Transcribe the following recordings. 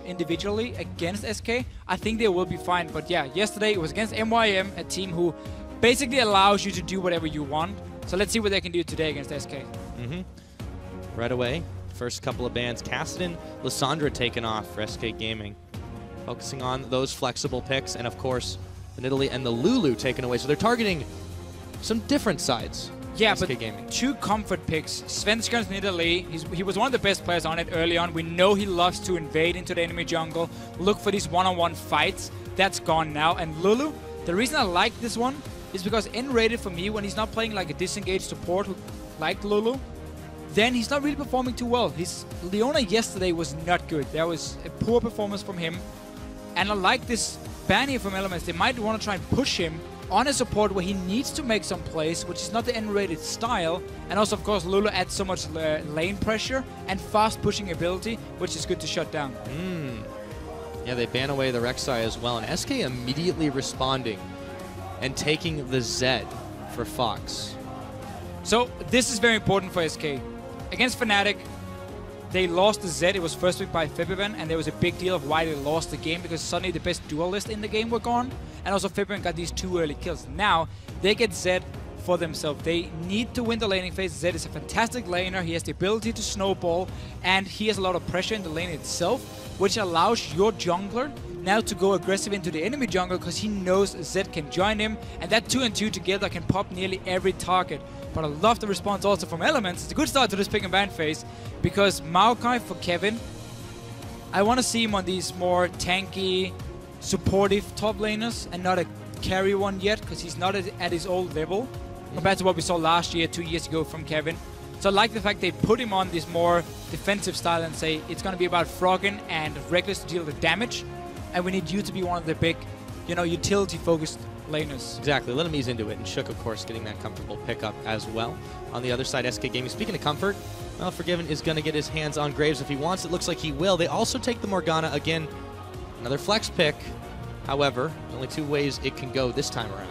individually against SK, I think they will be fine. But yeah, yesterday it was against MYM, a team who basically allows you to do whatever you want. So let's see what they can do today against SK. Right away, first couple of bans. Cassidy, Lissandra taken off for SK Gaming. Focusing on those flexible picks, and of course, the Nidalee and the Lulu taken away. So they're targeting some different sides. Yeah, SK but Gaming. 2 comfort picks. Svenskeren's Nidalee, he was one of the best players on it early on. We know he loves to invade into the enemy jungle, look for these one-on-one fights. That's gone now. And Lulu, the reason I like this one is because nRated for me, when he's not playing like a disengaged support like Lulu, then he's not really performing too well. His Leona yesterday was not good. There was a poor performance from him. And I like this ban here from Elements. They might want to try and push him on a support where he needs to make some plays, which is not the nRated style. And also, of course, Lulu adds so much lane pressure and fast pushing ability, which is good to shut down. Yeah, they ban away the Rek'Sai as well. And SK immediately responding and taking the Zed for Fox. So this is very important for SK. Against Fnatic, they lost the Zed. It was first picked by Febiven, and there was a big deal of why they lost the game, because suddenly the best duelist in the game were gone, and also Febiven got these 2 early kills. Now they get Zed for themselves. They need to win the laning phase. Zed is a fantastic laner. He has the ability to snowball, and he has a lot of pressure in the lane itself, which allows your jungler now to go aggressive into the enemy jungle, because he knows Zed can join him, and that 2 and 2 together can pop nearly every target. But I love the response also from Elements. It's a good start to this pick and ban phase, because Maokai for Kevin, I want to see him on these more tanky, supportive top laners and not a carry one yet, because he's not at his old level compared to what we saw last year, 2 years ago from Kevin. So I like the fact they put him on this more defensive style and say it's going to be about Froggen and Rekkles to deal the damage, and we need you to be one of the big, utility-focused laners. Exactly. Let him ease into it. And Shook, of course, getting that comfortable pickup as well. On the other side, SK Gaming. Speaking of comfort, well, Forgiven is going to get his hands on Graves if he wants. It looks like he will. They also take the Morgana. Again, another flex pick. However, there's only 2 ways it can go this time around.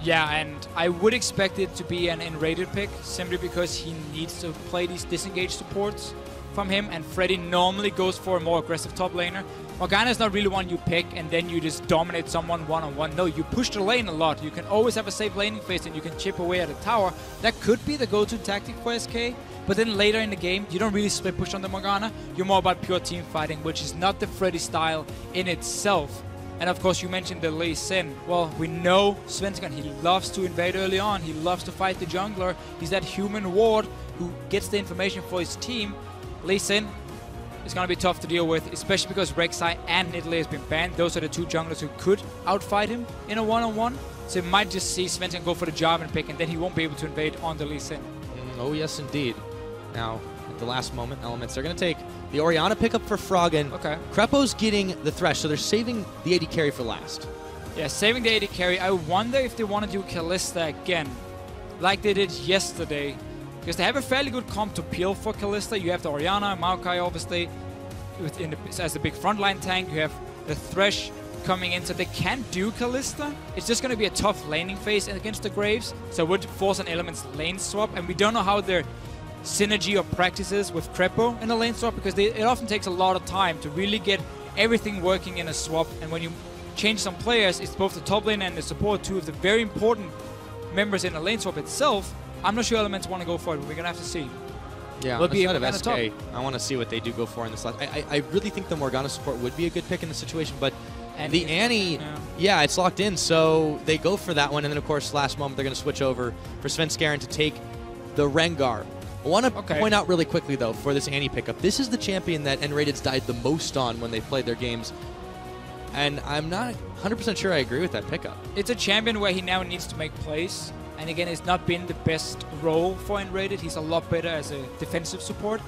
Yeah, and I would expect it to be an nRated pick, simply because he needs to play these disengaged supports from him, and Freddy normally goes for a more aggressive top laner. Morgana is not really one you pick and then you just dominate someone one-on-one. No, you push the lane a lot. You can always have a safe laning phase and you can chip away at a tower. That could be the go-to tactic for SK, but then later in the game, you don't really split push on the Morgana. You're more about pure team fighting, which is not the Freddy style in itself. And of course, you mentioned the Lee Sin. Well, we know Svenskeren, he loves to invade early on. He loves to fight the jungler. He's that human ward who gets the information for his team. Lee Sin is going to be tough to deal with, especially because Rek'Sai and Nidalee has been banned. Those are the 2 junglers who could outfight him in a one-on-one. So you might just see Svenskeren go for the Jarvan pick, and then he won't be able to invade on the Lee Sin. Oh, yes, indeed. Now, at the last moment, Elements, they're going to take the Orianna pickup for Froggen. Okay. Krepo's getting the Thresh, so they're saving the AD carry for last. Yeah, saving the AD carry. I wonder if they want to do Kalista again, like they did yesterday. Because they have a fairly good comp to peel for Kalista. You have the Orianna, Maokai obviously, as the big frontline tank. You have the Thresh coming in, so they can do Kalista. It's just going to be a tough laning phase against the Graves, so it would force an Elements lane swap, and we don't know how their synergy of practices with Krepo in a lane swap, because it often takes a lot of time to really get everything working in a swap, and when you change some players, it's both the top lane and the support, 2 of the very important members in a lane swap itself. I'm not sure Elements want to go for it, but we're going to have to see. Yeah, on the side of SK, I want to see what they do go for in this last. I really think the Morgana support would be a good pick in this situation, but the Annie, yeah, it's locked in, so they go for that one, and then, of course, last moment, they're going to switch over for Svenskeren to take the Rengar. I want to point out really quickly, though, for this Annie pickup, this is the champion that nRated's died the most on when they played their games, and I'm not 100% sure I agree with that pickup. It's a champion where he now needs to make plays. And again, it's not been the best role for nRated. He's a lot better as a defensive support.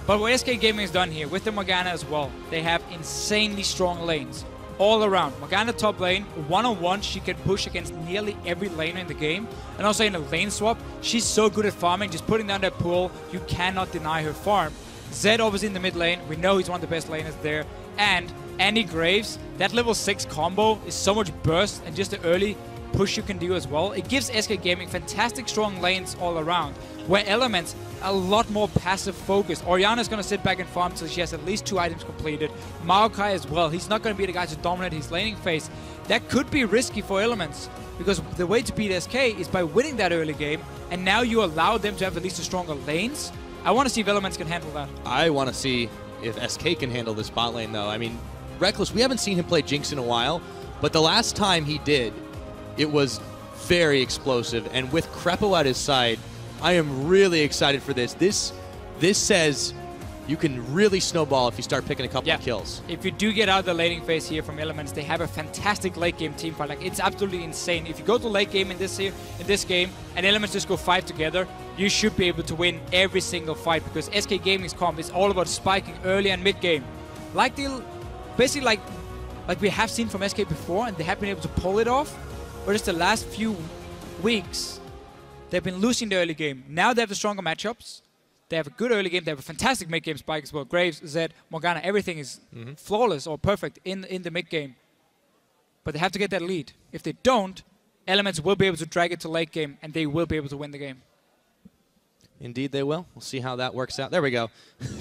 But what SK Gaming has done here, with the Morgana as well, they have insanely strong lanes all around. Morgana top lane, one-on-one, she can push against nearly every laner in the game. And also in a lane swap, she's so good at farming, just putting down that pool, you cannot deny her farm. Zed obviously in the mid lane, we know he's one of the best laners there. And ADC Graves, that level 6 combo is so much burst, and just the early push you can do as well. It gives SK Gaming fantastic strong lanes all around, where Elements a lot more passive focused. Orianna is going to sit back and farm till she has at least 2 items completed. Maokai as well. He's not going to be the guy to dominate his laning phase. That could be risky for Elements, because the way to beat SK is by winning that early game, and now you allow them to have at least the stronger lanes. I want to see if Elements can handle that. I want to see if SK can handle this bot lane, though. I mean, Rekkles, we haven't seen him play Jinx in a while, but the last time he did, it was very explosive. And with Krepo at his side, I am really excited for this. This says you can really snowball if you start picking a couple of kills. If you do get out of the laning phase here from Elements, they have a fantastic late game team fight. Like, it's absolutely insane. If you go to late game in this game and Elements just go 5 together, you should be able to win every single fight, because SK Gaming's comp is all about spiking early and mid game. Basically like we have seen from SK before, and they have been able to pull it off. But just the last few weeks, they've been losing the early game. Now they have the stronger matchups. They have a good early game. They have a fantastic mid game spike as well. Graves, Zed, Morgana, everything is flawless or perfect in the mid game. But they have to get that lead. If they don't, Elements will be able to drag it to late game, and they will be able to win the game. Indeed they will. We'll see how that works out. There we go.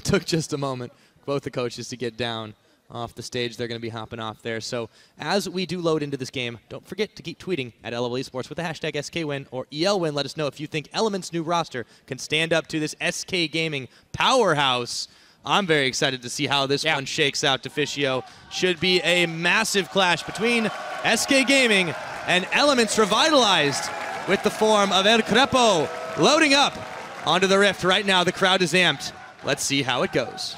Took just a moment, both the coaches, to get down off the stage. They're going to be hopping off there. So as we do load into this game, don't forget to keep tweeting at LOL Esports with the hashtag SKWin or ELWin. Let us know if you think Element's new roster can stand up to this SK Gaming powerhouse. I'm very excited to see how this one shakes out. Deficio. Should be a massive clash between SK Gaming and Elements, revitalized with the form of El Krepo loading up onto the Rift right now. The crowd is amped. Let's see how it goes.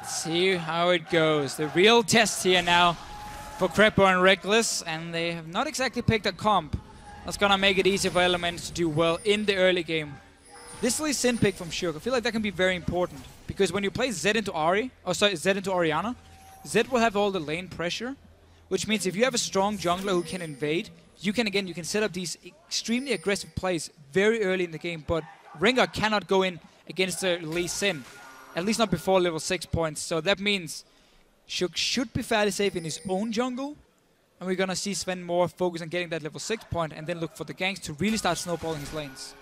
See how it goes. The real test here now for Krepo and Rekkles, and they have not exactly picked a comp that's gonna make it easy for Elements to do well in the early game. This Lee Sin pick from Shurk, I feel like that can be very important, because when you play Zed into Zed into Orianna, Zed will have all the lane pressure, which means if you have a strong jungler who can invade, you can set up these extremely aggressive plays very early in the game, but Rengar cannot go in against the Lee Sin. At least not before level 6 points. So that means Shurk should be fairly safe in his own jungle. And we're going to see Sven more focus on getting that level 6 point, and then look for the ganks to really start snowballing his lanes.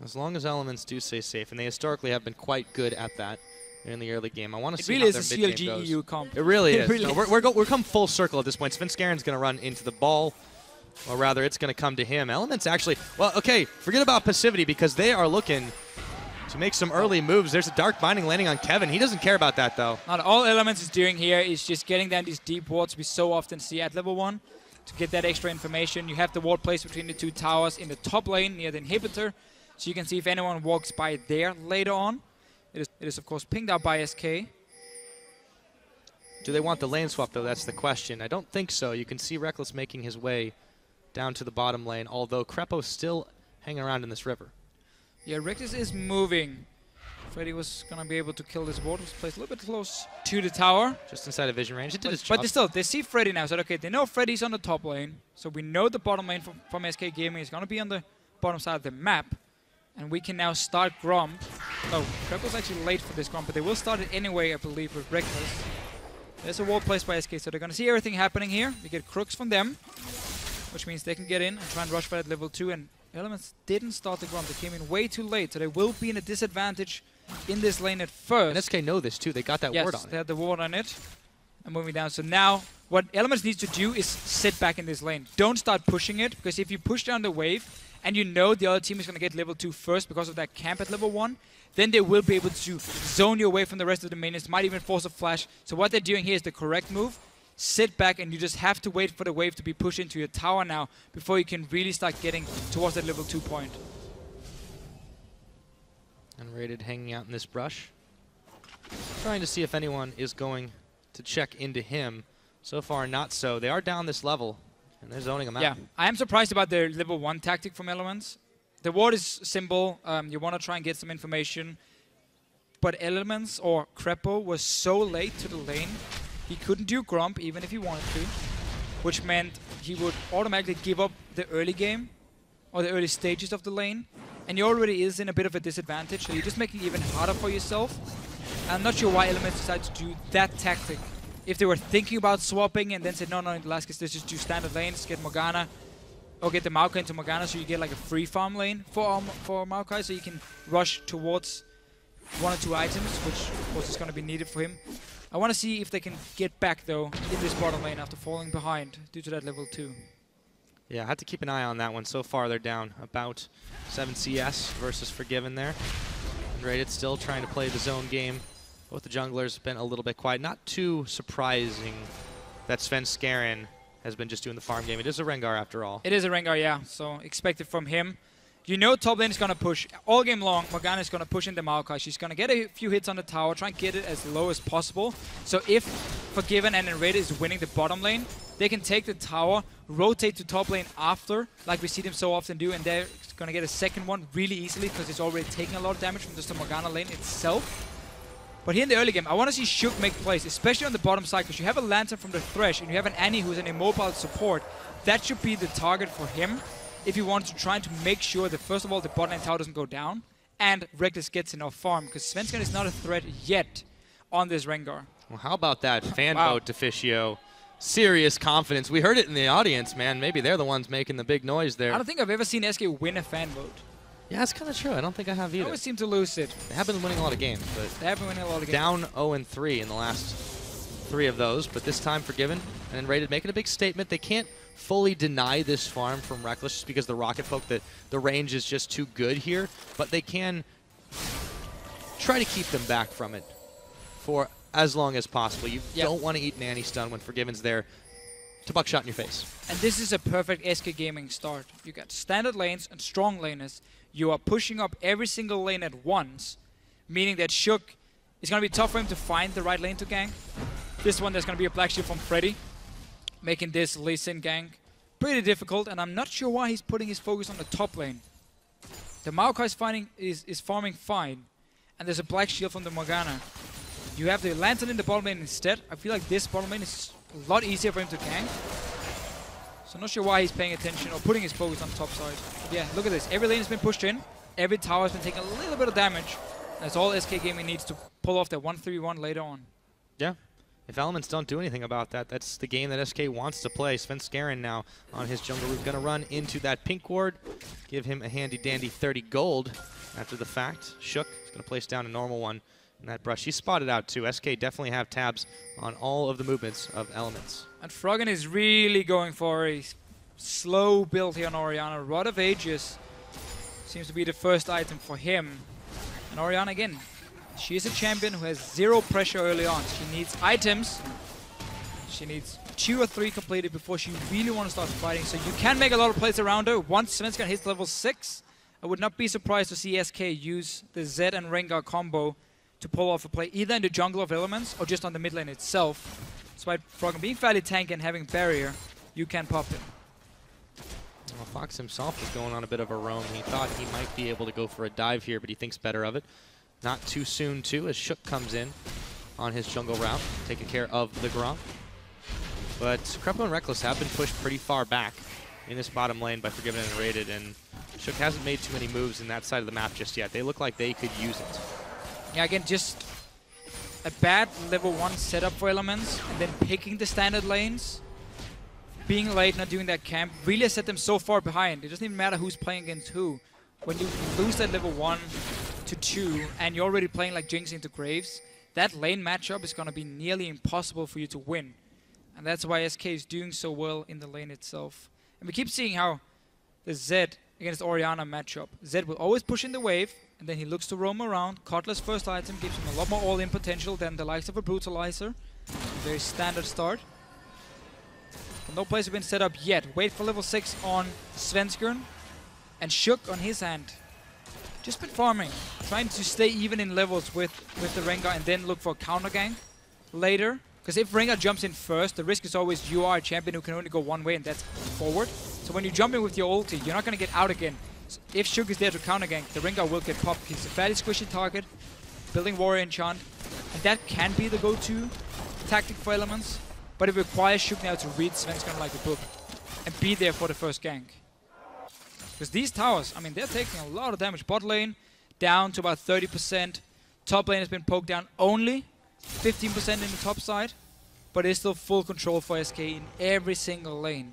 As long as Elements do stay safe, and they historically have been quite good at that in the early game. I want to see how their mid game goes. It really is a CLG EU comp. It really is. We're come full circle at this point. Svenskeren's going to run into the ball. Or rather, it's going to come to him. Elements actually, well, okay, forget about passivity, because they are looking to make some early moves. There's a Dark Binding landing on Kevin. He doesn't care about that, though. Not all Elements is doing here is just getting down these deep wards we so often see at level 1 to get that extra information. You have the ward placed between the 2 towers in the top lane near the inhibitor, so you can see if anyone walks by there later on. It is of course pinged out by SK. Do they want the lane swap, though? That's the question. I don't think so. You can see Rekkles making his way down to the bottom lane, although Krepo's still hanging around in this river. Yeah, Rekkles is moving. Freddy was going to be able to kill this ward. Was placed a little bit close to the tower. Just inside of vision range. It did its job. But they see Freddy now. So, okay, they know Freddy's on the top lane. So we know the bottom lane from SK Gaming is going to be on the bottom side of the map. And we can now start Gromp. Oh, Krepo's actually late for this Gromp, but they will start it anyway, I believe, with Rekkles. There's a wall placed by SK, so they're going to see everything happening here. We get crooks from them, which means they can get in and try and rush for that level 2. And Elements didn't start the Gromp. They came in way too late, so they will be in a disadvantage in this lane at first. And SK know this too. They got that ward on it. Yes, they had the ward on it. And moving down. So now, what Elements needs to do is sit back in this lane. Don't start pushing it, because if you push down the wave, and you know the other team is going to get level 2 first because of that camp at level 1, then they will be able to zone you away from the rest of the minions, might even force a flash. So what they're doing here is the correct move. Sit back, and you just have to wait for the wave to be pushed into your tower now before you can really start getting towards that level 2 point. nRated hanging out in this brush. Trying to see if anyone is going to check into him. So far, not so. They are down this level, and they're zoning him out. Yeah, I am surprised about their level 1 tactic from Elements. The ward is simple. You want to try and get some information. But Elements, or Krepo, was so late to the lane, he couldn't do Gromp even if he wanted to, which meant he would automatically give up the early game, or the early stages of the lane. And he already is in a bit of a disadvantage, so you're just making it even harder for yourself. I'm not sure why Elements decided to do that tactic if they were thinking about swapping and then said, no, in the last case, let's just do standard lanes, get Morgana, or get the Maokai into Morgana so you get like a free farm lane for Maokai so you can rush towards 1 or 2 items, which of course is going to be needed for him. I want to see if they can get back though in this bottom lane after falling behind due to that level 2. Yeah, I have to keep an eye on that one. So far they're down about 7 CS versus Forgiven there. nRated still trying to play the zone game. Both the junglers have been a little bit quiet. Not too surprising that Svenskeren has been just doing the farm game. It is a Rengar after all. It is a Rengar, yeah. So expect it from him. You know top lane is going to push. All game long, Morgana is going to push into Maokai. She's going to get a few hits on the tower, try and get it as low as possible. So if Forgiven and nRated is winning the bottom lane, they can take the tower, rotate to top lane after, like we see them so often do, and they're going to get a second one really easily because it's already taking a lot of damage from just the Morgana lane itself. But here in the early game, I want to see Shook make plays, especially on the bottom side, because you have a Lantern from the Thresh, and you have an Annie who's an immobile support. That should be the target for him if you want to try to make sure that, first of all, the bot lane tower doesn't go down, and Rekkles gets enough farm, because Svenskeren is not a threat yet on this Rengar. Well, how about that fan vote, Deficio? Serious confidence. We heard it in the audience, man. Maybe they're the ones making the big noise there. I don't think I've ever seen SK win a fan vote. Yeah, that's kind of true. I don't think I have either. They always seem to lose it. They have been winning a lot of games, but they have been winning a lot of games. Down 0-3 in the last 3 of those, but this time Forgiven and nRated making a big statement. They can't fully deny this farm from Rekkles just because the rocket poke, the range is just too good here, but they can try to keep them back from it for as long as possible. You don't want to eat nanny stun when Forgiven's there to buckshot in your face. And this is a perfect SK Gaming start. You got standard lanes and strong laners. You are pushing up every single lane at once, meaning that Shook is going to be tough for him to find the right lane to gank. This one, there's going to be a Black Shield from Freddy, making this Lee Sin gank pretty difficult, and I'm not sure why he's putting his focus on the top lane. The Maokai is farming fine, and there's a Black Shield from the Morgana. You have the Lantern in the bottom lane instead. I feel like this bottom lane is a lot easier for him to gank. So I'm not sure why he's paying attention or putting his focus on the top side. But yeah, look at this. Every lane has been pushed in. Every tower has been taking a little bit of damage. That's all SK Gaming needs to pull off that 1-3-1 later on. Yeah. If Elements don't do anything about that, that's the game that SK wants to play. Svenskeren now on his jungle route. Going to run into that pink ward. Give him a handy-dandy 30 gold after the fact. Shook is going to place down a normal one in that brush. He's spotted out too. SK definitely have tabs on all of the movements of Elements. And Froggen is really going for a slow build here on Orianna. Rod of Ages seems to be the first item for him. And Orianna again, she is a champion who has 0 pressure early on. She needs items. She needs 2 or 3 completed before she really wants to start fighting. So you can make a lot of plays around her. Once Svenskeren hits level 6, I would not be surprised to see SK use the Zed and Rengar combo to pull off a play either in the jungle of Elements or just on the mid lane itself. Despite Froggen being fairly tanky and having barrier, you can pop him. Well, Fox himself is going on a bit of a roam. He thought he might be able to go for a dive here, but he thinks better of it. Not too soon, too, as Shook comes in on his jungle route, taking care of the Gromp. But Krepo and Rekkles have been pushed pretty far back in this bottom lane by Forgiven and nRated, and Shook hasn't made too many moves in that side of the map just yet. They look like they could use it. Yeah, again, just a bad level 1 setup for Elements, and then picking the standard lanes, being late, not doing that camp, really set them so far behind. It doesn't even matter who's playing against who. When you lose that level 1 to 2, and you're already playing like Jinx into Graves, that lane matchup is going to be nearly impossible for you to win. And that's why SK is doing so well in the lane itself. And we keep seeing how the Zed against Orianna matchup. Zed will always push in the wave, and then he looks to roam around. Cutlass first item gives him a lot more all-in potential than the likes of a Brutalizer. A very standard start. But no plays have been set up yet. Wait for level 6 on Svenskeren. And Shook on his hand. Just been farming. Trying to stay even in levels with the Rengar and then look for a counter gank later. Because if Rengar jumps in first, the risk is always you are a champion who can only go one way, and that's forward. So when you jump in with your ulti, you're not going to get out again. So if Shook is there to counter gank, the Rengar will get popped. He's a fairly squishy target, building Warrior Enchant, and that can be the go-to tactic for Elements. But it requires Shook now to read Svenskeren like a book and be there for the first gank. Because these towers, I mean, they're taking a lot of damage. Bot lane down to about 30%. Top lane has been poked down only 15% in the top side. but it's still full control for SK in every single lane.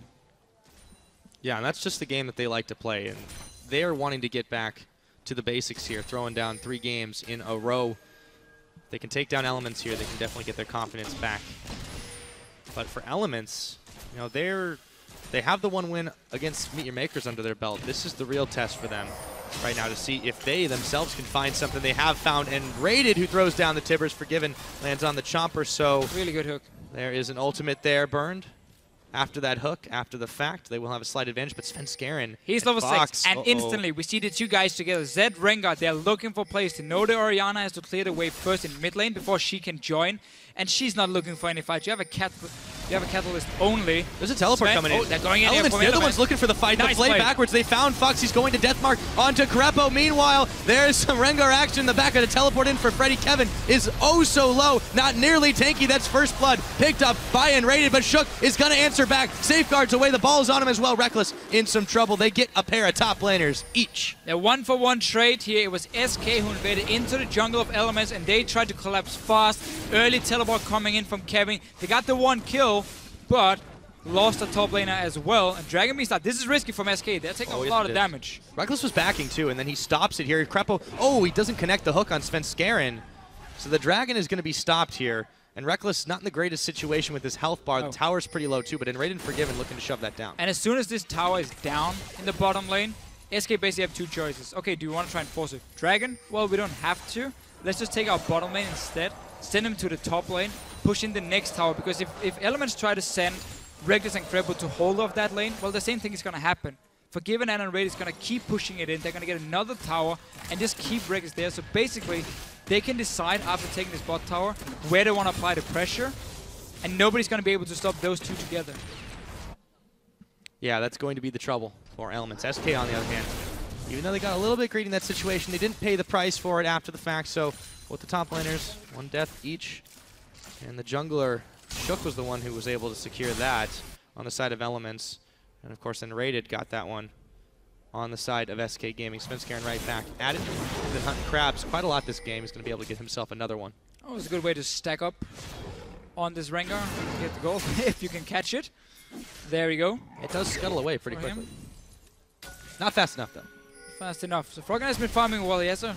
Yeah, and that's just the game that they like to play, and they are wanting to get back to the basics here, throwing down 3 games in a row. If they can take down Elements here, they can definitely get their confidence back. But for Elements, you know, they have the 1 win against Meet Your Makers under their belt. This is the real test for them right now to see if they themselves can find something. They have found nRated, who throws down the Tibbers. Forgiven lands on the Chomper, so really good hook. There is an ultimate there burned. After that hook, after the fact, they will have a slight advantage, but Svenskeren, he's level 6, and instantly we see the 2 guys together. Zed, Rengar, they're looking for plays to know that Orianna has to clear the way first in mid lane before she can join, and she's not looking for any fight. You have a catalyst only. There's a teleport coming in. Oh, they're going in Elements, here. they're the ones looking for the fight. Nice the play play backwards. They found Fox. He's going to Deathmark onto Krepo. Meanwhile, there's some Rengar action in the back of the teleport in for Freddy. Kevin is oh so low. Not nearly tanky. That's first blood picked up by nRated, but Shook is going to answer back. Safeguards away. The ball's on him as well. Rekkles in some trouble. They get a pair of top laners each. A 1-for-1 trade here. It was SK who invaded into the jungle of Elements, and they tried to collapse fast. Early teleport coming in from Kevin. They got the 1 kill, but lost the top laner as well. And Dragon Beast, this is risky from SK. They're taking a lot of damage. Rekkles was backing too, and then he stops it here. Krepo, oh, he doesn't connect the hook on Svenskeren. So the Dragon is going to be stopped here. And Rekkles not in the greatest situation with his health bar. The tower's pretty low too, but nRated Forgiven looking to shove that down. And as soon as this tower is down in the bottom lane, SK basically have 2 choices. Okay, do you want to try and force a Dragon? Well, we don't have to. Let's just take our bottom lane instead. Send him to the top lane, push in the next tower, because if Elements try to send Rekkles and Krepo to hold off that lane, well, the same thing is going to happen. Forgiven and nRated is going to keep pushing it in. They're going to get another tower and just keep Rekkles there. So basically, they can decide after taking this bot tower where they want to apply the pressure, and nobody's going to be able to stop those 2 together. Yeah, that's going to be the trouble for Elements. SK, on the other hand, even though they got a little bit greedy in that situation, they didn't pay the price for it after the fact. So with the top laners, 1 death each. And the jungler, Shook, was the one who was able to secure that on the side of Elements. And of course, nRated got that one on the side of SK Gaming. Svenskeren right back at it. He's been hunting crabs quite a lot this game. He's going to be able to get himself another one. Oh, it's a good way to stack up on this Rengar. Get the goal if you can catch it. There we go. It does scuttle away pretty quickly. Not fast enough, though. Fast enough. So Froggen has been farming well. He has a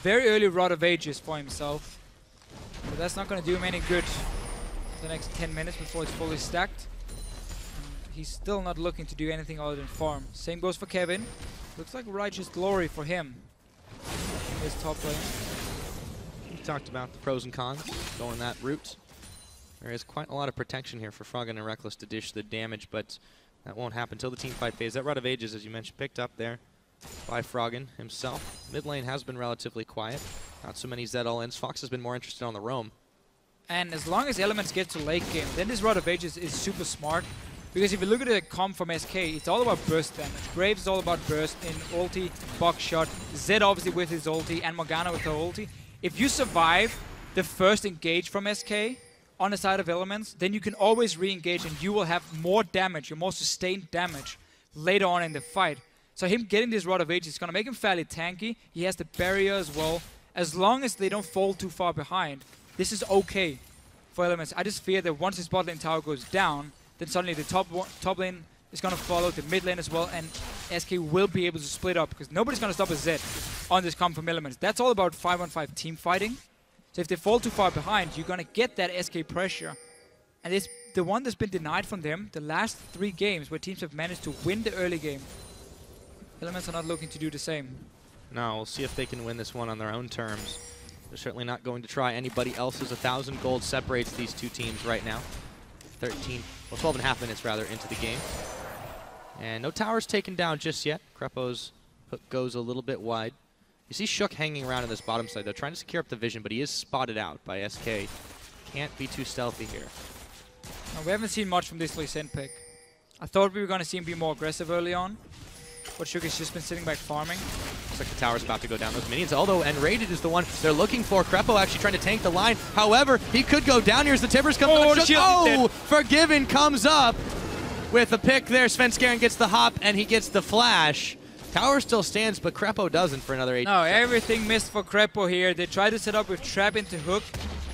very early Rod of Ages for himself. But that's not going to do him any good for the next 10 minutes before it's fully stacked. And he's still not looking to do anything other than farm. Same goes for Kevin. Looks like righteous glory for him in this top lane. We talked about the pros and cons going that route. There is quite a lot of protection here for Froggen and Rekkles to dish the damage, but that won't happen until the team fight phase. That Rod of Ages, as you mentioned, picked up there by Froggen himself. Mid lane has been relatively quiet. Not so many Zed all-ins. Fox has been more interested on the roam. And as long as Elements get to late game, then this Rod of Ages is super smart. Because if you look at the comp from SK, it's all about burst damage. Graves is all about burst in ulti, box shot. Zed obviously with his ulti, and Morgana with her ulti. If you survive the first engage from SK on the side of Elements, then you can always re-engage and you will have more damage, your more sustained damage later on in the fight. So him getting this Rod of Ages is going to make him fairly tanky. He has the barrier as well. As long as they don't fall too far behind, this is okay for Elements. I just fear that once his bot lane tower goes down, then suddenly the top lane is going to follow the mid lane as well, and SK will be able to split up because nobody's going to stop a Zed on this comp from Elements. That's all about 5-on-5 team fighting. So if they fall too far behind, you're going to get that SK pressure. And it's the one that's been denied from them the last 3 games where teams have managed to win the early game. Elements are not looking to do the same. No, we'll see if they can win this one on their own terms. They're certainly not going to try anybody else's. 1,000 gold separates these 2 teams right now. 12.5 minutes rather into the game. And no towers taken down just yet. Krepo's hook goes a little bit wide. You see Shook hanging around in this bottom side. They're trying to secure up the vision, but he is spotted out by SK. Can't be too stealthy here. No, we haven't seen much from this Lee Sin pick. I thought we were going to see him be more aggressive early on, but Shook has just been sitting back farming. Looks like the tower's about to go down those minions, although nRated is the one they're looking for. Krepo actually trying to tank the line. However, he could go down here as the Tibbers come down. Oh, Forgiven comes up with a pick there. Svenskeren gets the hop, and he gets the flash. Tower still stands, but Krepo doesn't for another 8 No, everything missed for Krepo here. They tried to set up with trap into hook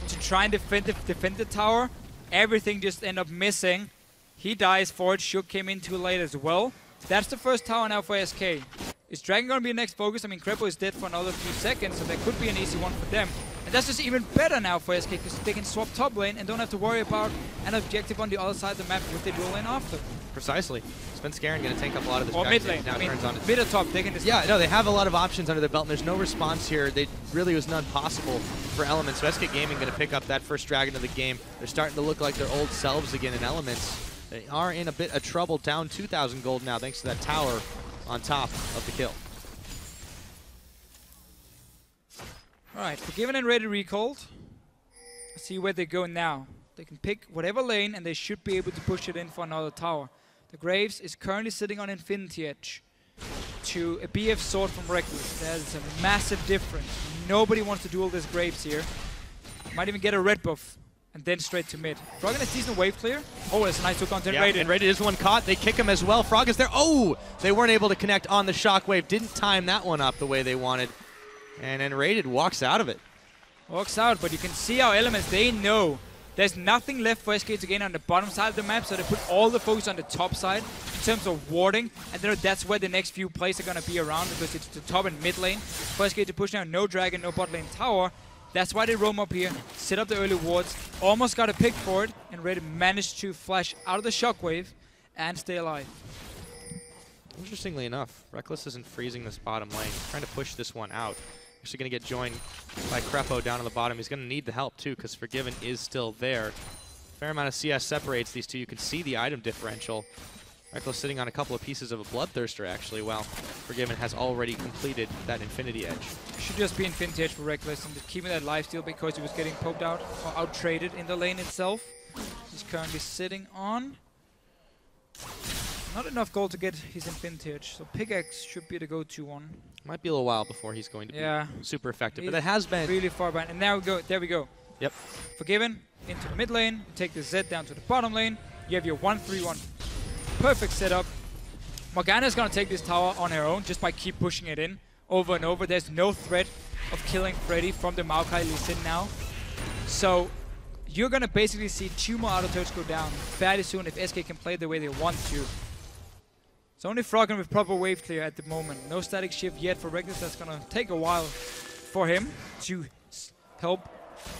to try and defend the tower, Everything just ended up missing. He dies for it. Shook came in too late as well. That's the first tower now for SK. Is Dragon going to be the next focus? I mean, Krepo is dead for another few seconds, so that could be an easy one for them. And that's just even better now for SK, because they can swap top lane and don't have to worry about an objective on the other side of the map with the dual lane after. Precisely. Svenskeren going to tank up a lot of this. Or mid lane. Now turns on mid or top, they can just... Yeah, no, they have a lot of options under their belt, and there's no response here. They really was none possible for Elements. So SK Gaming going to pick up that first Dragon of the game. They're starting to look like their old selves again in Elements. They are in a bit of trouble, down 2,000 gold now, thanks to that tower on top of the kill. Alright, Forgiven and Ready recalled. Let's see where they go now. They can pick whatever lane, and they should be able to push it in for another tower. The Graves is currently sitting on Infinity Edge to a BF sword from Rekkles. That is a massive difference. Nobody wants to duel this Graves here. Might even get a red buff. And then straight to mid. Froggen is decent wave clear. Oh, it's a nice hook on nRated. Yeah, nRated is one caught. They kick him as well. Frog is there. Oh! They weren't able to connect on the shockwave. Didn't time that one up the way they wanted. And nRated walks out of it. Walks out, but you can see our Elements, they know there's nothing left for SK to gain on the bottom side of the map, so they put all the focus on the top side in terms of warding, and that's where the next few plays are going to be around, because it's the top and mid lane. For SK to push down, no dragon, no bot lane tower. That's why they roam up here, set up the early wards, almost got a pick for it, and Reddit managed to flash out of the shockwave and stay alive. Interestingly enough, Rekkles isn't freezing this bottom lane. He's trying to push this one out. Actually going to get joined by Krepo down on the bottom. He's going to need the help too, because Forgiven is still there. Fair amount of CS separates these two. You can see the item differential. Rekkles sitting on a couple of pieces of a Bloodthirster, actually, while Forgiven has already completed that Infinity Edge. Should just be Infinity Edge for Rekkles and just keeping that lifesteal, because he was getting poked out or out-traded in the lane itself. He's currently sitting on not enough gold to get his Infinity Edge, so Pickaxe should be the go-to one. Might be a little while before he's going to be super effective, but it has been really far behind. And now we go. There we go. Yep. Forgiven into the mid lane. You take the Z down to the bottom lane. You have your 1-3-1. Perfect setup. Morgana is going to take this tower on her own just by keep pushing it in over and over. There's no threat of killing Freddy from the Maokai Lee Sin now. So you're going to basically see 2 more auto turrets go down fairly soon if SK can play the way they want to. It's only Froggen with proper wave clear at the moment. No static shift yet for Rekkles. That's going to take a while for him to help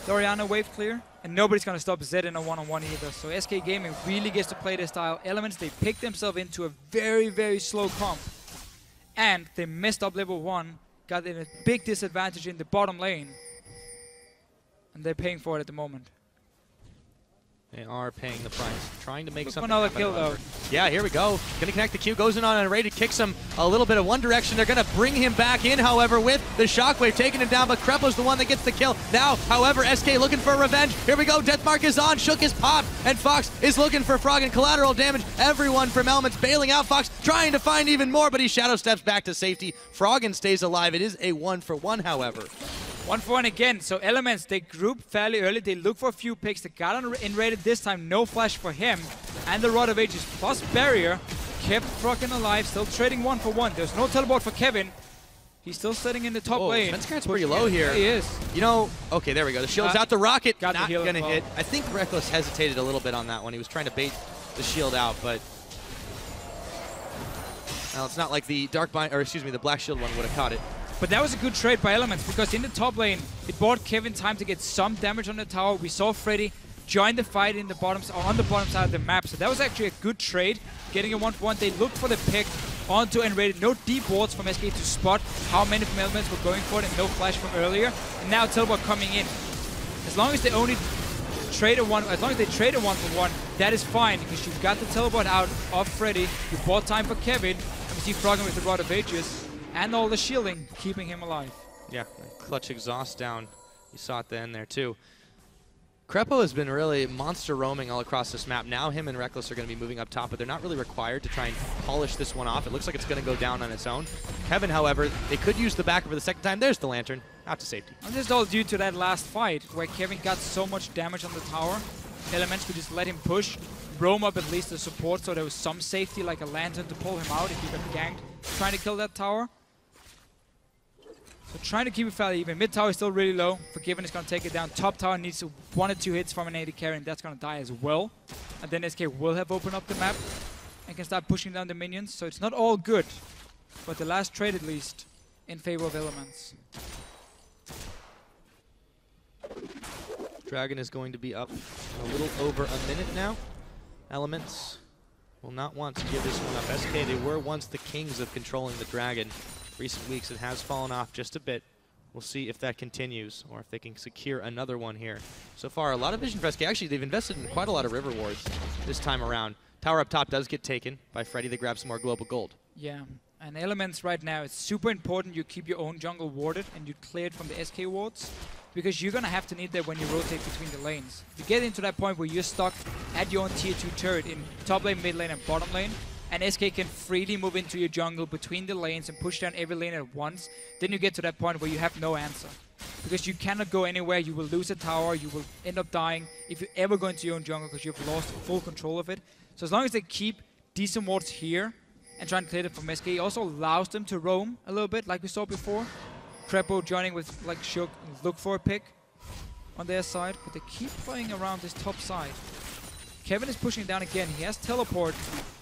the Orianna wave clear. And nobody's going to stop Zed in a one-on-one either. So SK Gaming really gets to play their style. Elements, they picked themselves into a very, very slow comp. And they messed up level 1. Got in a big disadvantage in the bottom lane. And they're paying for it at the moment. They are paying the price. Trying to make something another happen. kill though. Yeah, here we go. Gonna connect the Q, goes in on nRated, kicks him a little bit of one direction. They're gonna bring him back in, however, with the shockwave taking him down, but Krepo's the one that gets the kill. Now, however, SK looking for revenge. Here we go, Deathmark is on, Shook is popped, and Fox is looking for Froggen. Collateral damage, everyone from Elements bailing out. Fox trying to find even more, but he shadow steps back to safety. Froggen stays alive. It is a 1-for-1, however. 1-for-1 again. So Elements, they group fairly early. They look for a few picks. They got on nRated this time. No flash for him. And the Rod of Ages plus barrier kept Froggen alive. Still trading 1-for-1. There's no teleport for Kevin. He's still sitting in the top lane. Svenskeren's pretty low here. Yeah, he is. You know, okay, there we go. The shield's out. The rocket got not the heal gonna well. hit. I think Rekkles hesitated a little bit on that one. He was trying to bait the shield out, but well, it's not like the the black shield one would have caught it. But that was a good trade by Elements, because in the top lane, it bought Kevin time to get some damage on the tower. We saw Freddy join the fight in the on the bottom side of the map, so that was actually a good trade. Getting a 1-for-1, they looked for the pick onto nRated. No deep wards from SK to spot how many from Elements were going for it, and no flash from earlier. And now teleport coming in. As long as they only trade a 1-for-1, that is fine, because you've got the teleport out of Freddy. You bought time for Kevin, and we see Froggen with the Rod of Ages. And all the shielding, keeping him alive. Yeah, clutch exhaust down. You saw it then there too. Krepo has been really monster roaming all across this map. Now him and Rekkles are going to be moving up top, but they're not really required to try and polish this one off. It looks like it's going to go down on its own. Kevin, however, they could use the backer for the second time. There's the Lantern, out to safety. And this is all due to that last fight, where Kevin got so much damage on the tower. Elements could just let him push, roam up at least the support, so there was some safety, like a Lantern to pull him out if he got ganked trying to kill that tower. So trying to keep it fairly even. Mid tower is still really low. Forgiven is going to take it down. Top tower needs 1 or 2 hits from an AD carry, and that's going to die as well. And then SK will have opened up the map and can start pushing down the minions. So it's not all good, but the last trade at least in favor of Elements. Dragon is going to be up a little over a minute now. Elements will not want to give this one up. SK, they were once the kings of controlling the Dragon. Recent weeks it has fallen off just a bit. We'll see if that continues or if they can secure another one here. So far, a lot of vision for SK. Actually, they've invested in quite a lot of river wards this time around. Tower up top does get taken by Freddy. They grab some more global gold. Yeah, and Elements right now, it's super important you keep your own jungle warded and you clear it from the SK wards, because you're going to have to need that when you rotate between the lanes. If you get into that point where you're stuck at your own tier 2 turret in top lane, mid lane, and bottom lane, and SK can freely move into your jungle between the lanes and push down every lane at once, then you get to that point where you have no answer. Because you cannot go anywhere, you will lose a tower, you will end up dying if you ever go into your own jungle because you've lost full control of it. So as long as they keep decent wards here and try and clear it from SK, it also allows them to roam a little bit like we saw before. Krepo joining with like Shook, look for a pick on their side, but they keep playing around this top side. Kevin is pushing down again, he has teleport.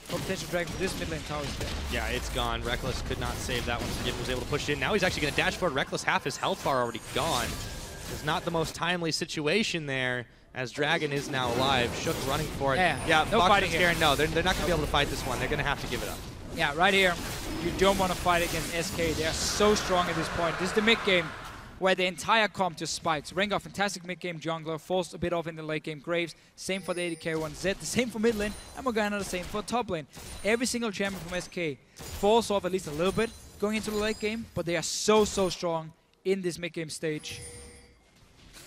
Potential Dragon, this mid lane tower is dead. Yeah, it's gone. Rekkles could not save that one. Forgiven was able to push in. Now he's actually going to dash forward. Rekkles, half his health bar already gone. It's not the most timely situation there, as Dragon is now alive. Shook running for it. Yeah, no fighting here. No, they're not going to be able to fight this one. They're going to have to give it up. Yeah, right here, you don't want to fight against SK. They are so strong at this point. This is the mid game where the entire comp just spikes. Rengar, fantastic mid-game jungler, falls a bit off in the late game. Graves, same for the AD carry one. Zed, the same for mid lane, and Morgana, the same for top lane. Every single champion from SK falls off at least a little bit going into the late game, but they are so strong in this mid-game stage.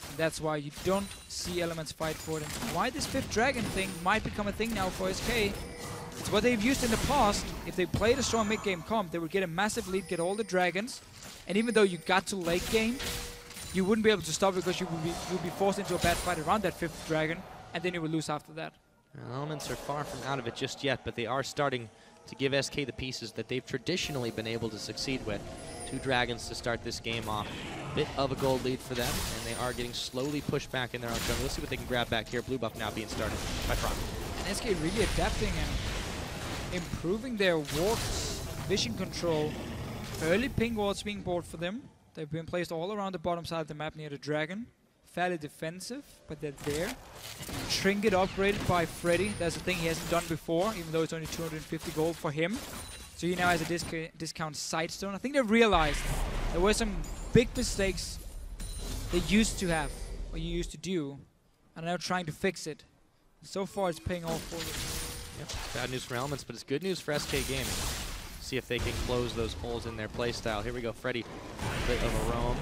And that's why you don't see Elements fight for them. Why this 5th Dragon thing might become a thing now for SK. It's what they've used in the past. If they played a strong mid-game comp, they would get a massive lead, get all the dragons. And even though you got to late game, you wouldn't be able to stop because you would be forced into a bad fight around that 5th dragon, and then you would lose after that. Well, Elements are far from out of it just yet, but they are starting to give SK the pieces that they've traditionally been able to succeed with. 2 dragons to start this game off. Bit of a gold lead for them, and they are getting slowly pushed back in their own jungle. Let's see what they can grab back here. Blue buff now being started by Froggen. And SK really adapting and improving their wards, vision control. Early ping wards being bought for them. They've been placed all around the bottom side of the map near the dragon. Fairly defensive, but they're there. Trinket upgraded by Freddy. That's a thing he hasn't done before, even though it's only 250 gold for him. So he now has a discount Sightstone. I think they've realized there were some big mistakes they used to have, or you used to do, and are now trying to fix it. So far it's paying off for them. Yep, bad news for Elements, but it's good news for SK Gaming. See if they can close those holes in their playstyle. Here we go, Freddy, a bit of a roam.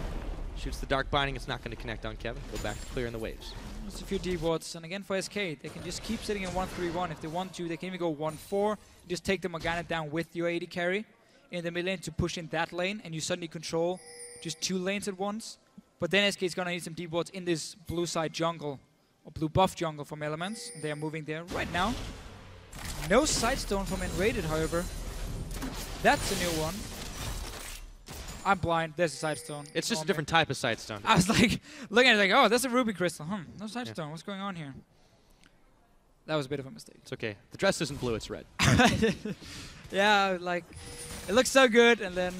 Shoots the Dark Binding, it's not going to connect on Kevin. Go back to clearing the waves. Just a few deep wards, and again for SK, they can just keep sitting in 1-3-1. If they want to, they can even go 1-4. Just take the Morgana down with your AD carry in the mid lane to push in that lane, and you suddenly control just 2 lanes at once. But then SK is going to need some deep wards in this blue side jungle, or blue buff jungle from Elements. They are moving there right now. No Sightstone from nRated, however. That's a new one. I'm blind. There's a Sightstone. It's just a different type of Sightstone. I was like, looking at it like, oh, that's a ruby crystal. No Sightstone. What's going on here? That was a bit of a mistake. It's okay. The dress isn't blue, it's red. Yeah, like, it looks so good, and then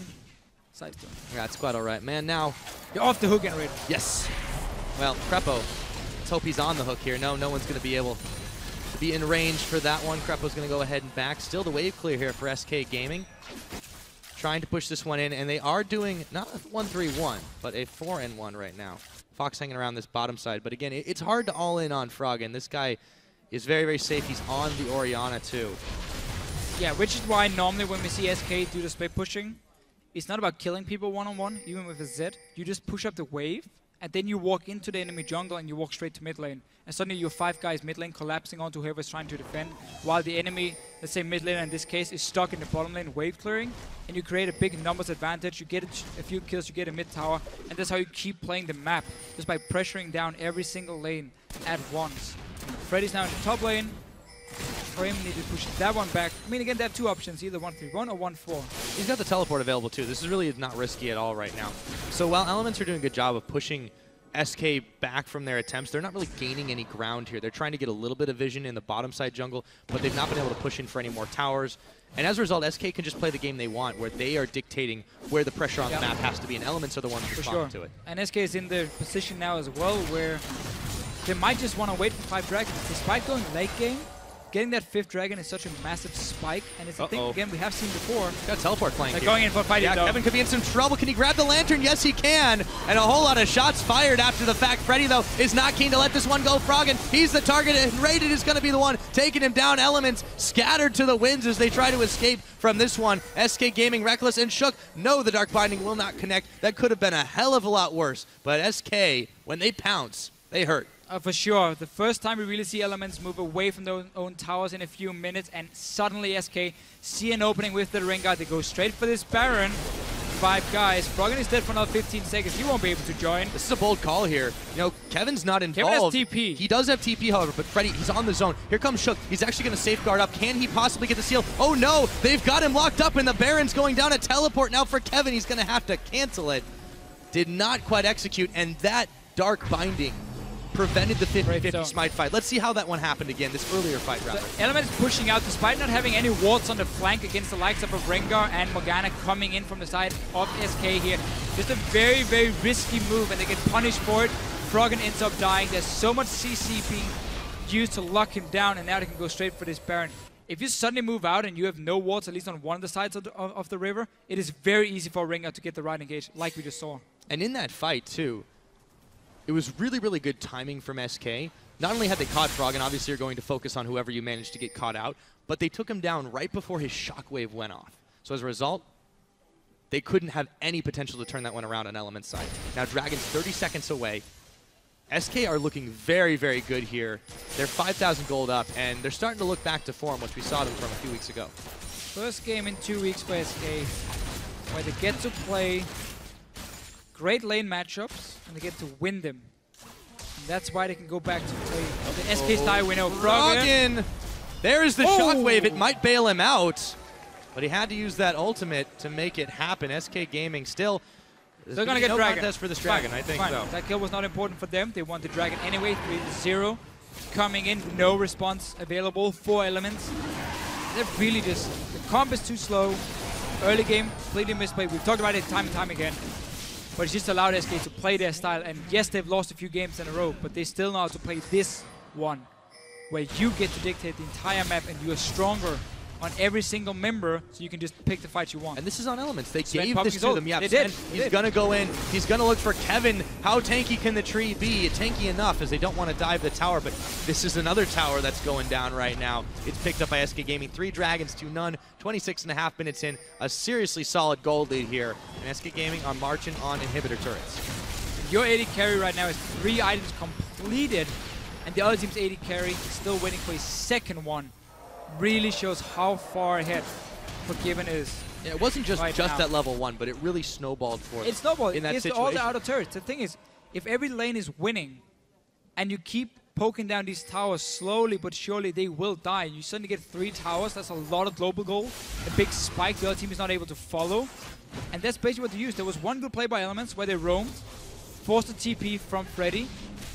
Sightstone. Yeah, it's quite all right. Man, now... You're off the hook, nRated. Yes. Well, Krepo, let's hope he's on the hook here. No one's going to be able to be in range for that one. Krepo's going to go ahead and back. Still the wave clear here for SK Gaming. Trying to push this one in, and they are doing not a 1-3-1, but a 4-1 right now. Fox hanging around this bottom side, but again, it's hard to all in on Froggen. This guy is very safe. He's on the Orianna too. Yeah, which is why normally when we see SK do the split pushing, it's not about killing people one-on-one, even with a Zed. You just push up the wave, and then you walk into the enemy jungle and you walk straight to mid lane. And suddenly you have 5 guys mid lane collapsing onto whoever's trying to defend, while the enemy, let's say mid lane in this case, is stuck in the bottom lane wave clearing, and you create a big numbers advantage. You get a few kills, you get a mid tower, and that's how you keep playing the map, just by pressuring down every single lane at once. Freddy's now in the top lane. Frame need to push that one back. I mean, again, they have two options, either 1-3-1 or 1-4. He's got the teleport available too. This is really not risky at all right now. So while Elements are doing a good job of pushing SK back from their attempts, they're not really gaining any ground here. They're trying to get a little bit of vision in the bottom side jungle, but they've not been able to push in for any more towers. And as a result, SK can just play the game they want, where they are dictating where the pressure on the map has to be, and Elements are the ones responding to it. And SK is in the position now as well, where they might just want to wait for 5 dragons. Despite going late game, getting that 5th dragon is such a massive spike, and it's a thing, again, we have seen before. Got teleport playing They're going in for fighting, though. Kevin could be in some trouble. Can he grab the lantern? Yes, he can. And a whole lot of shots fired after the fact. Freddy, though, is not keen to let this one go. Froggen, he's the target, and nRated is going to be the one taking him down. Elements scattered to the winds as they try to escape from this one. SK Gaming, Rekkles, and Shook. No, the Dark Binding will not connect. That could have been a hell of a lot worse. But SK, when they pounce, they hurt. For sure. The first time we really see Elements move away from their own towers in a few minutes, and suddenly SK see an opening with the Rengar. They go straight for this Baron. 5 guys. Froggen is dead for another 15 seconds. He won't be able to join. This is a bold call here. You know, Kevin's not involved. Kevin has TP. He does have TP, however, but Freddy, he's on the zone. Here comes Shook. He's actually going to safeguard up. Can he possibly get the seal? Oh no! They've got him locked up, and the Baron's going down a teleport now for Kevin. He's going to have to cancel it. Did not quite execute, and that Dark Binding prevented the 50-50 smite fight. Let's see how that one happened again, this earlier fight, rather. The Elements pushing out despite not having any wards on the flank against the likes of Rengar and Morgana coming in from the side of SK here. Just a very, very risky move, and they get punished for it. Froggen ends up dying. There's so much CC being used to lock him down, and now they can go straight for this Baron. If you suddenly move out and you have no wards, at least on one of the sides of the river, it is very easy for Rengar to get the right engage, like we just saw. And in that fight, too, it was really, really good timing from SK. Not only had they caught Froggen, obviously you're going to focus on whoever you managed to get caught out, but they took him down right before his shockwave went off. So as a result, they couldn't have any potential to turn that one around on Element's side. Now Dragon's 30 seconds away. SK are looking very, very good here. They're 5,000 gold up, and they're starting to look back to form, which we saw them from a few weeks ago. First game in 2 weeks for SK, where they get to play great lane matchups, and they get to win them. And that's why they can go back to play the SK style winner. Froggen! There is the shockwave. It might bail him out, but he had to use that ultimate to make it happen. SK Gaming still... They're going to get no Dragon. contest for this Dragon, I think so. That kill was not important for them. They want the Dragon anyway. 3-0. Coming in, no response available. 4 Elements. They're really just... The comp is too slow. Early game, completely misplayed. We've talked about it time and time again. But it's just allowed SK to play their style. And yes, they've lost a few games in a row, but they still know how to play this one, where you get to dictate the entire map and you are stronger on every single member, so you can just pick the fights you want. And this is on Elements. They gave this to them. Yeah, they did. He's going to go in. He's going to look for Kevin. How tanky can the tree be? Tanky enough, as they don't want to dive the tower, but this is another tower that's going down right now. It's picked up by SK Gaming. 3 Dragons to none. 26.5 minutes in. A seriously solid gold lead here. And SK Gaming are marching on inhibitor turrets. Your AD carry right now is 3 items completed, and the other team's AD carry is still waiting for his second one. Really shows how far ahead Forgiven is. Yeah, it wasn't just at level 1, but it really snowballed for them. It snowballed in that situation. All the outer turrets. The thing is, if every lane is winning, and you keep poking down these towers slowly but surely, they will die. You suddenly get 3 towers. That's a lot of global gold. A big spike. The other team is not able to follow, and that's basically what they used. There was one good play by Elements where they roamed, forced a TP from Freddy,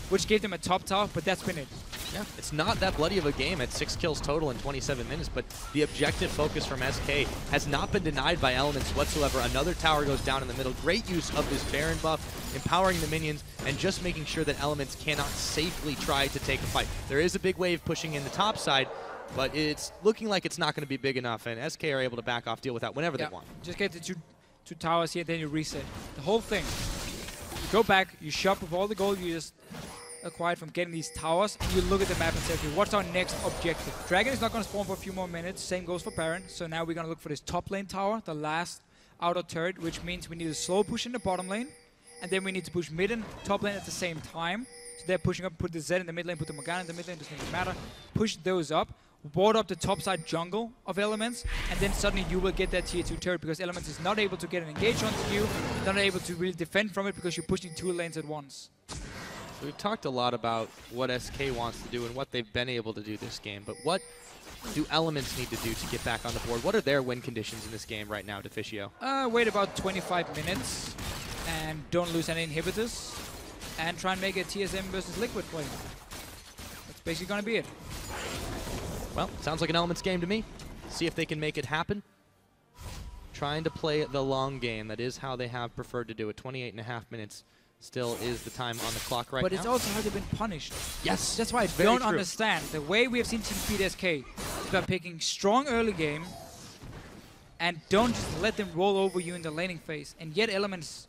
which gave them a top tower, but that's been it. Yeah, it's not that bloody of a game at 6 kills total in 27 minutes, but the objective focus from SK has not been denied by Elements whatsoever. Another tower goes down in the middle. Great use of this Baron buff, empowering the minions, and just making sure that Elements cannot safely try to take a fight. There is a big wave pushing in the top side, but it's looking like it's not going to be big enough, and SK are able to back off, deal with that whenever they want. Just get the two towers here, then you reset. The whole thing. You go back, you shop with all the gold you just acquired from getting these towers, and you look at the map and say, okay, what's our next objective? Dragon is not going to spawn for a few more minutes. Same goes for Baron. So now we're going to look for this top lane tower, the last outer turret, which means we need a slow push in the bottom lane, and then we need to push mid and top lane at the same time. So they're pushing up, put the Z in the mid lane, put the Morgana in the mid lane, doesn't even matter. Push those up, ward up the top side jungle of Elements, and then suddenly you will get that tier 2 turret, because Elements is not able to get an engage onto you, not able to really defend from it because you're pushing 2 lanes at once. So we've talked a lot about what SK wants to do and what they've been able to do this game, but what do Elements need to do to get back on the board? What are their win conditions in this game right now, Deficio? Wait about 25 minutes and don't lose any inhibitors and try and make a TSM versus Liquid play. That's basically going to be it. Well, sounds like an Elements game to me. See if they can make it happen. Trying to play the long game. That is how they have preferred to do it. 28.5 minutes still is the time on the clock right now. But it's also how they've been punished. Yes. That's why I don't understand. The way we have seen teams beat SK is by picking strong early game and don't just let them roll over you in the laning phase. And yet Elements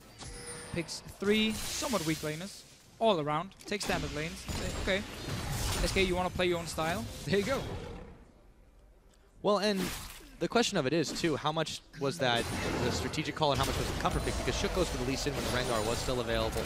picks 3 somewhat weak laners all around. Take standard lanes. Say, okay, SK, you want to play your own style? There you go. Well, and the question of it is, too, how much was that the strategic call and how much was the comfort pick? Because Shook goes for the Lee Sin when the Rengar was still available,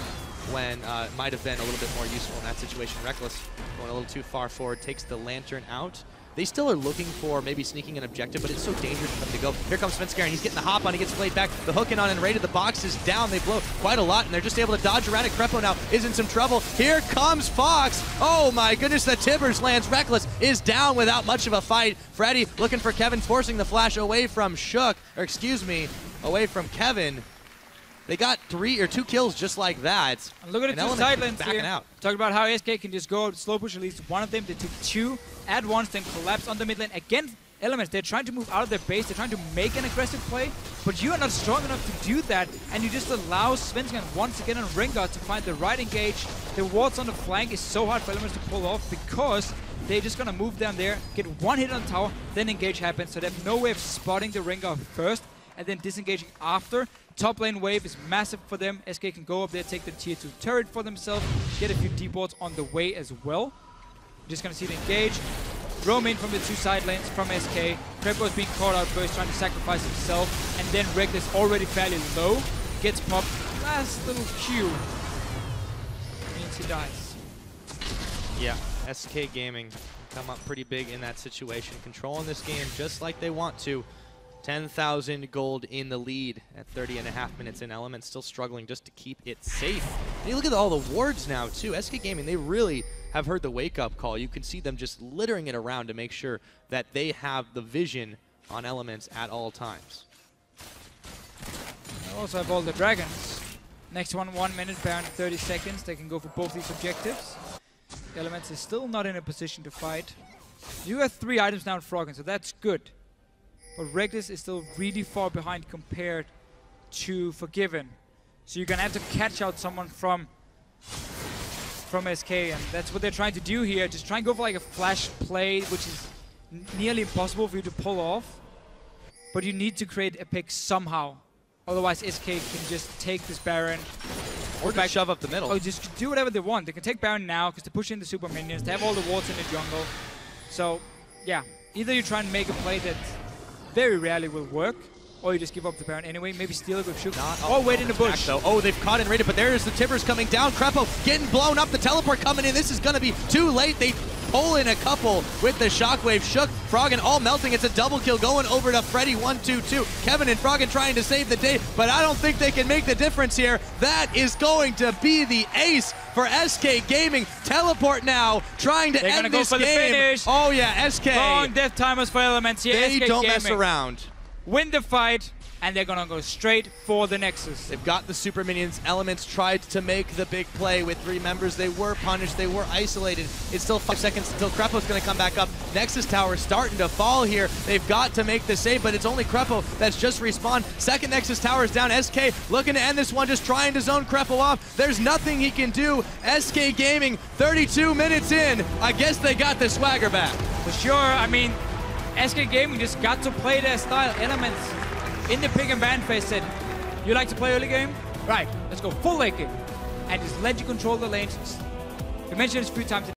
when it might have been a little bit more useful in that situation. Rekkles going a little too far forward, takes the Lantern out. They still are looking for maybe sneaking an objective, but it's so dangerous for them to go. Here comes Svenskeren. He's getting the hop on. He gets played back. The hook in on nRated. The box is down. They blow quite a lot, and they're just able to dodge around it. Krepo now is in some trouble. Here comes Fox. Oh, my goodness. The Tibbers lands. Rekkles is down without much of a fight. Freddy looking for Kevin, forcing the flash away from Shook, or excuse me, away from Kevin. They got 2 kills just like that. And look at the 2 side lanes backing here. Out. Talking about how SK can just go slow push at least one of them. They took 2 at once, then collapse on the mid lane. Against Elements, they're trying to move out of their base. They're trying to make an aggressive play, but you are not strong enough to do that, and you just allow Svenskeren once again on Rengar to find the right engage. The wards on the flank is so hard for Elements to pull off because they're just going to move down there, get 1 hit on the tower, then engage happens, so they have no way of spotting the Rengar first and then disengaging after. Top lane wave is massive for them. SK can go up there, take the tier 2 turret for themselves, get a few deep wards on the way as well. Just going to see the engage. Roam in from the 2 side lanes from SK. Krepo is being caught out first, trying to sacrifice himself. And then Rekkles already fairly low. Gets popped. Last little Q. Means he dies. Yeah, SK Gaming come up pretty big in that situation. Controlling this game just like they want to. 10,000 gold in the lead at 30.5 minutes in. Elements still struggling just to keep it safe. And you look at all the wards now too. SK Gaming, they really have heard the wake-up call. You can see them just littering it around to make sure that they have the vision on Elements at all times. They also have all the dragons. Next one, 1 minute, Baron 30 seconds. They can go for both these objectives. Elements is still not in a position to fight. You have 3 items now in Froggen, so that's good. But Rekkles is still really far behind compared to Forgiven. So you're going to have to catch out someone from SK, and that's what they're trying to do here. Just try and go for like a flash play, which is nearly impossible for you to pull off. But you need to create a pick somehow. Otherwise, SK can just take this Baron. Or just shove up the middle. Oh, just do whatever they want. They can take Baron now because they push in the super minions. They have all the wards in the jungle. So, yeah. Either you try and make a play that very rarely will work, or you just give up the Baron anyway. Maybe steal it with Shook. Or wait in the bush. Oh, they've caught nRated, but there's the Tibbers coming down. Krepo getting blown up. The teleport coming in. This is going to be too late. They pull in a couple with the shockwave. Shook, Froggen all melting. It's a double kill going over to Freddy. 1-2-2. Kevin and Froggen trying to save the day, but I don't think they can make the difference here. That is going to be the ace for SK Gaming. Teleport now, trying to end this game. The finish. Oh yeah, SK. Long death timers for Elements here. They SK don't Gaming mess around. Win the fight, and they're gonna go straight for the Nexus. They've got the super minions. Elements tried to make the big play with 3 members. They were punished. They were isolated. It's still 5 seconds until Krepo's going to come back up. Nexus tower starting to fall here. They've got to make the save, but it's only Krepo that's just respawned. Second Nexus tower is down. SK looking to end this one, just trying to zone Krepo off. There's nothing he can do. SK Gaming, 32 minutes in. I guess they got the swagger back. For sure. I mean, SK Gaming just got to play their style. Elements in the pick and ban phase said, you like to play early game? Right, let's go full late game. And just let you control the lanes. We mentioned this a few times.